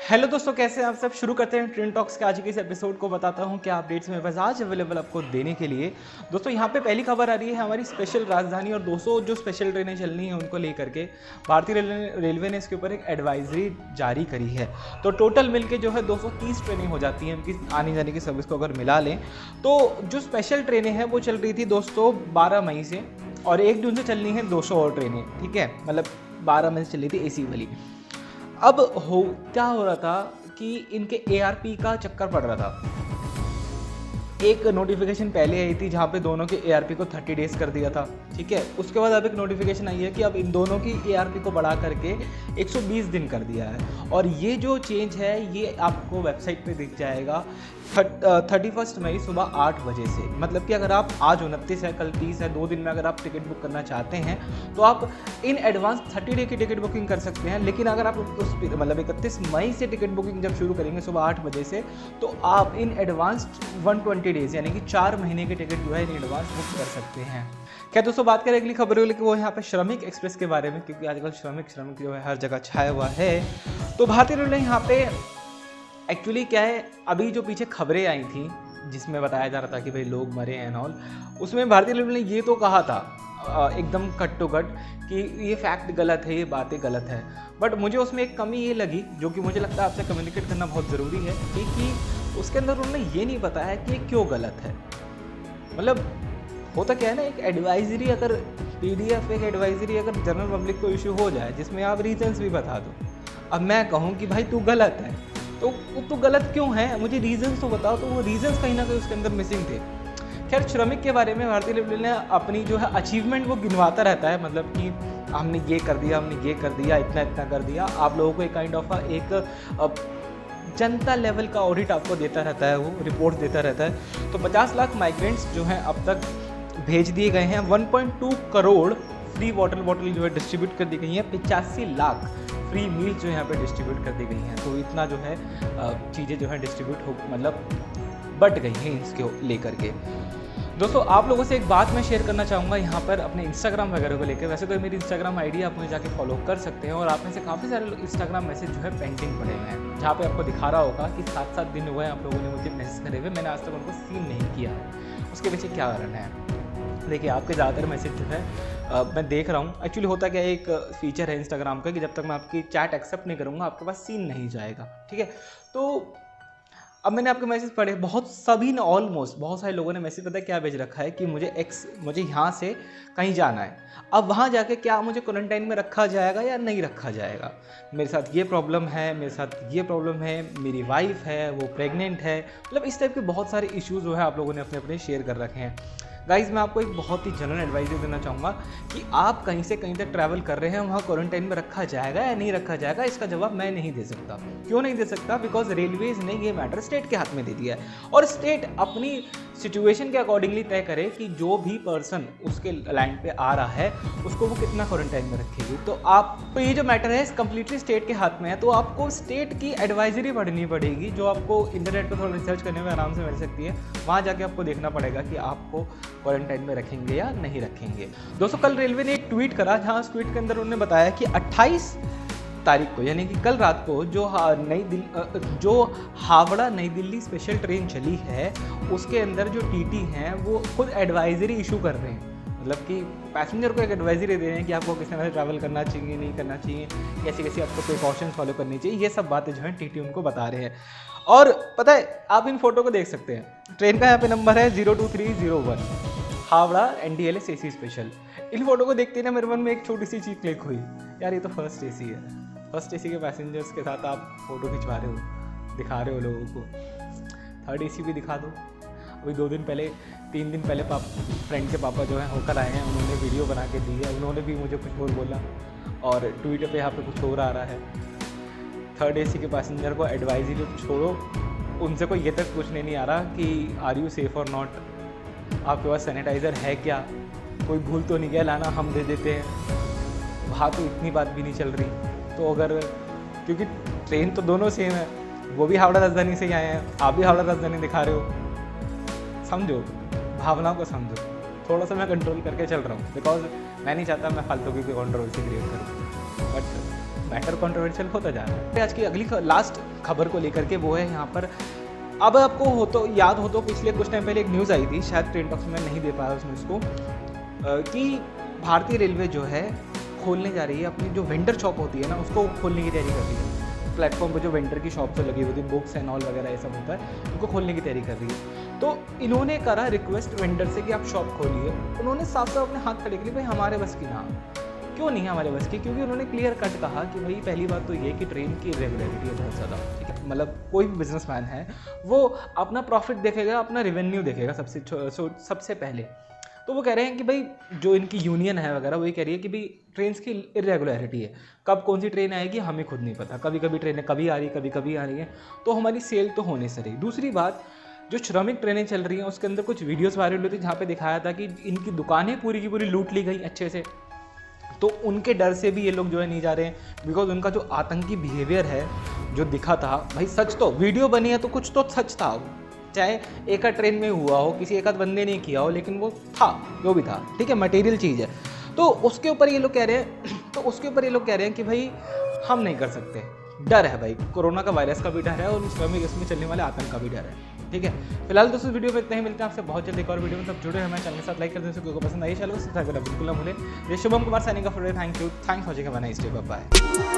Hello दोस्तों, कैसे हैं आप सब। शुरू करते हैं ट्रेन टॉक्स के आज के इस एपिसोड को। बताता हूं क्या अपडेट्स मेरे पास आज अवेलेबल आपको देने के लिए। दोस्तों यहाँ पे पहली खबर आ रही है हमारी स्पेशल राजधानी और 200 जो स्पेशल ट्रेनें चलनी हैं उनको लेकर के भारतीय रेलवे ने इसके ऊपर एक एडवाइजरी जारी करी है। तो टोटल मिलके जो है 230 ट्रेनें हो जाती हैं इनकी आने जाने की सर्विस को अगर मिला लें। तो जो स्पेशल ट्रेनें हैं वो चल रही थी दोस्तों 12 मई से, और 1 जून से चलनी है 200 और ट्रेनें। ठीक है, मतलब 12 मई से चली थी एसी वाली। अब क्या हो रहा था कि इनके एआरपी का चक्कर पड़ रहा था। एक नोटिफिकेशन पहले आई थी जहाँ पे दोनों के एआरपी को 30 डेज कर दिया था। ठीक है, उसके बाद अब एक नोटिफिकेशन आई है कि अब इन दोनों की एआरपी को बढ़ा करके 120 दिन कर दिया है। और ये जो चेंज है ये आपको वेबसाइट पे दिख जाएगा 31 मई सुबह 8 बजे से। मतलब कि अगर आप आज 29 है, कल 30 है, 2 दिन में अगर आप टिकट बुक करना चाहते हैं तो आप इन एडवांस 30 डे की टिकट बुकिंग कर सकते हैं। लेकिन अगर आप उस मतलब 31 मई से टिकट बुकिंग जब शुरू करेंगे सुबह 8 बजे से, तो आप इन एडवांस 120 डेज यानी कि 4 महीने की टिकट जो है इन एडवांस बुक कर सकते हैं। क्या दोस्तों, बात करें अगली खबर की वो यहाँ पे श्रमिक एक्सप्रेस के बारे में, क्योंकि आजकल श्रमिक जो है हर जगह छाया हुआ है। तो भारतीय रेलवे यहाँ पे एक्चुअली क्या है, अभी जो पीछे खबरें आई थी जिसमें बताया जा रहा था कि भाई लोग मरे हैं ऑल, उसमें भारतीय रेलवे ने ये तो कहा था एकदम कट टू कट कि ये फैक्ट गलत है, ये बातें गलत है। बट मुझे उसमें एक कमी ये लगी जो कि मुझे लगता है आपसे कम्युनिकेट करना बहुत ज़रूरी है कि उसके अंदर उन्होंने ये नहीं बताया कि ये क्यों गलत है। मतलब होता क्या है ना, एक एडवाइजरी अगर पीडीएफ एक एडवाइजरी अगर जनरल पब्लिक को इशू हो जाए जिसमें आप रीजंस भी बता दो, अब मैं कहूँ कि भाई तू गलत है तो गलत क्यों है, मुझे रीजंस तो बताओ। तो वो रीजंस कहीं ना कहीं उसके अंदर मिसिंग थे। खैर, श्रमिक के बारे में भारतीय रेलवे ने अपनी जो है अचीवमेंट वो गिनवाता रहता है। मतलब कि हमने ये कर दिया, हमने ये कर दिया, इतना इतना कर दिया। आप लोगों को एक काइंड ऑफ एक जनता लेवल का ऑडिट आपको देता रहता है, वो रिपोर्ट देता रहता है। तो 50 लाख माइग्रेंट्स जो हैं अब तक भेज दिए गए हैं। 1.2 करोड़ फ्री वाटर बॉटल जो है डिस्ट्रीब्यूट कर दी गई हैं। 85 लाख फ्री मील्स जो यहाँ पे डिस्ट्रीब्यूट कर दी गई हैं। तो इतना जो है चीज़ें जो है डिस्ट्रीब्यूट हो मतलब बढ़ गई हैं इसको लेकर के। दोस्तों, आप लोगों से एक बात मैं शेयर करना चाहूँगा यहाँ पर अपने इंस्टाग्राम वगैरह को लेकर। वैसे तो मेरी इंस्टाग्राम आईडी आप मुझे जाके फॉलो कर सकते हैं, और आप में से काफ़ी सारे इंस्टाग्राम मैसेज जो है पेंडिंग पड़े हुए हैं, जहाँ पे आपको दिखा रहा होगा कि 7-7 दिन हुए हैं आप लोगों ने मुझे मैसेज करे हुए, मैंने आज तक उनको सीन नहीं किया है। उसके पीछे क्या कारण है? देखिए, आपके ज़्यादातर मैसेज जो है मैं देख रहा हूँ। एक्चुअली होता क्या है, एक फीचर है इंस्टाग्राम का कि जब तक मैं आपकी चैट एक्सेप्ट नहीं करूँगा आपके पास सीन नहीं जाएगा। ठीक है, तो अब मैंने आपके मैसेज पढ़े, सभी ने ऑलमोस्ट बहुत सारे लोगों ने मैसेज पता है क्या भेज रखा है कि मुझे यहाँ से कहीं जाना है। अब वहाँ जाके क्या मुझे क्वारंटाइन में रखा जाएगा या नहीं रखा जाएगा, मेरे साथ ये प्रॉब्लम है, मेरे साथ ये प्रॉब्लम है, मेरी वाइफ है वो प्रेग्नेंट है। मतलब इस टाइप के बहुत सारे इश्यूज़ जो है आप लोगों ने अपने अपने शेयर कर रखे हैं। गाइज़, मैं आपको एक बहुत ही जनरल एडवाइस देना चाहूँगा कि आप कहीं से कहीं तक ट्रैवल कर रहे हैं, वहाँ क्वारंटाइन में रखा जाएगा या नहीं रखा जाएगा, इसका जवाब मैं नहीं दे सकता। क्यों नहीं दे सकता? बिकॉज रेलवेज ने ये मैटर स्टेट के हाथ में दे दिया है, और स्टेट अपनी सिचुएशन के अकॉर्डिंगली तय करे कि जो भी पर्सन उसके लाइन पे आ रहा है उसको वो कितना क्वारंटाइन में रखेगी। तो ये जो मैटर है कम्प्लीटली स्टेट के हाथ में है। तो आपको स्टेट की एडवाइजरी पढ़नी पड़ेगी, जो आपको इंटरनेट पर थोड़ा रिसर्च करने में आराम से मिल सकती है। वहाँ जाके आपको देखना पड़ेगा कि आपको क्वारंटाइन में रखेंगे या नहीं रखेंगे। दोस्तों, कल रेलवे ने एक ट्वीट करा, जहाँ उस ट्वीट के अंदर उन्होंने बताया कि 28 तारीख को यानी कि कल रात को जो हावड़ा नई दिल्ली स्पेशल ट्रेन चली है उसके अंदर जो टीटी हैं वो खुद एडवाइजरी इशू कर रहे हैं। मतलब कि पैसेंजर को एक एडवाइजरी दे रहे हैं कि आपको किस तरह से ट्रैवल करना चाहिए, नहीं करना चाहिए, कैसी कैसी आपको प्रिकॉशंस फॉलो करनी चाहिए। ये सब बातें जो है टीटी उनको बता रहे हैं। और पता है, आप इन फोटो को देख सकते हैं। ट्रेन का यहाँ पे नंबर है 02301 हावड़ा NDLS AC स्पेशल। इन फोटो को देखते ही ना मेरे मन में एक छोटी सी चीज़ क्लिक हुई, यार ये तो फर्स्ट AC है। फर्स्ट AC के पैसेंजर्स के साथ आप फोटो खिंचवा रहे हो, दिखा रहे हो लोगों को। थर्ड AC भी दिखा दो। अभी 3 दिन पहले फ्रेंड के पापा जो है होकर आए हैं, उन्होंने वीडियो बना के दी है, उन्होंने भी मुझे कुछ और बोला, और ट्विटर पे यहाँ पे कुछ और आ रहा है। थर्ड AC के पैसेंजर को एडवाइजरी तो छोड़ो, उनसे कोई ये तक पूछने नहीं आ रहा कि आर यू सेफ और नॉट, आपके पास सैनिटाइज़र है क्या, कोई भूल तो नहीं गया लाना, हम दे देते हैं। वहाँ तो इतनी बात भी नहीं चल रही। तो अगर, क्योंकि ट्रेन तो दोनों सेम है, वो भी हावड़ा राजधानी से ही आए हैं, आप भी हावड़ा राजधानी दिखा रहे हो। समझो, भावनाओं को समझो। थोड़ा सा मैं कंट्रोल करके चल रहा हूँ, बिकॉज मैं नहीं चाहता मैं फालतू की कंट्रोवर्सी क्रिएट करूँ। बट मैटर कंट्रोवर्शियल होता जा रहा है। आज की अगली लास्ट खबर को लेकर के वो है यहाँ पर, अब आपको हो तो याद हो तो पिछले कुछ टाइम पहले एक न्यूज़ आई थी, शायद ट्रेंड टॉक्स में नहीं दे पाया उस न्यूज़ को, कि भारतीय रेलवे जो है खोलने जा रही है अपनी जो वेंडर शॉप होती है ना, उसको खोलने की तैयारी कर रही है। प्लेटफॉर्म पर जो वेंडर की शॉप से लगी होती है, बुक्स एंड ऑल वगैरह ये सब होता है, उनको खोलने की तैयारी कर रही है। तो इन्होंने करा रिक्वेस्ट वेंडर से कि आप शॉप खोलिए। उन्होंने साफ साफ अपने हाथ खड़े के लिए, भाई हमारे बस की ना, क्यों नहीं है हमारे बस की, क्योंकि उन्होंने क्लियर कट कहा कि भाई पहली बात तो ये कि ट्रेन की इरेगुलरिटी है बहुत ज़्यादा, ठीक है। मतलब कोई भी बिजनेसमैन है वो अपना प्रॉफिट देखेगा, अपना रेवेन्यू देखेगा सबसे पहले। तो वो कह रहे हैं कि भाई जो इनकी यूनियन है वगैरह वो ये कह रही है कि भाई ट्रेन की इरेगुलरिटी है, कब कौन सी ट्रेन आएगी हमें खुद नहीं पता, कभी कभी ट्रेनें कभी आ रही है कभी आ रही है, तो हमारी सेल तो होने से रही। दूसरी बात, जो श्रमिक ट्रेनें चल रही हैं उसके अंदर कुछ वीडियोस वायरल हुई थी जहाँ पे दिखाया था कि इनकी दुकानें पूरी की पूरी लूट ली गई अच्छे से, तो उनके डर से भी ये लोग जो है नहीं जा रहे हैं, बिकॉज उनका जो आतंकी बिहेवियर है जो दिखा था, भाई सच तो वीडियो बनी है तो कुछ तो सच था, चाहे एक आध ट्रेन में हुआ हो, किसी एक आध बंदे ने किया हो, लेकिन वो था जो भी था, ठीक है, मटेरियल चीज़ है। तो उसके ऊपर ये लोग कह रहे हैं कि भाई हम नहीं कर सकते, डर है भाई, कोरोना का वायरस का भी डर है और श्रमिक इसमें चलने वाले आतंक का भी डर है, ठीक है। फिलहाल दोस्तों वीडियो में इतना ही, मिलते हैं आपसे बहुत जल्द एक और वीडियो में, तब जुड़े हमारे चैनल के साथ, लाइक कर दें, को पसंद आई चलो सब्सक्राइब करना बिल्कुल ना भूलें। ये Shubham Kumar signing off, thank you, thanks for watching, have a nice day, bye bye.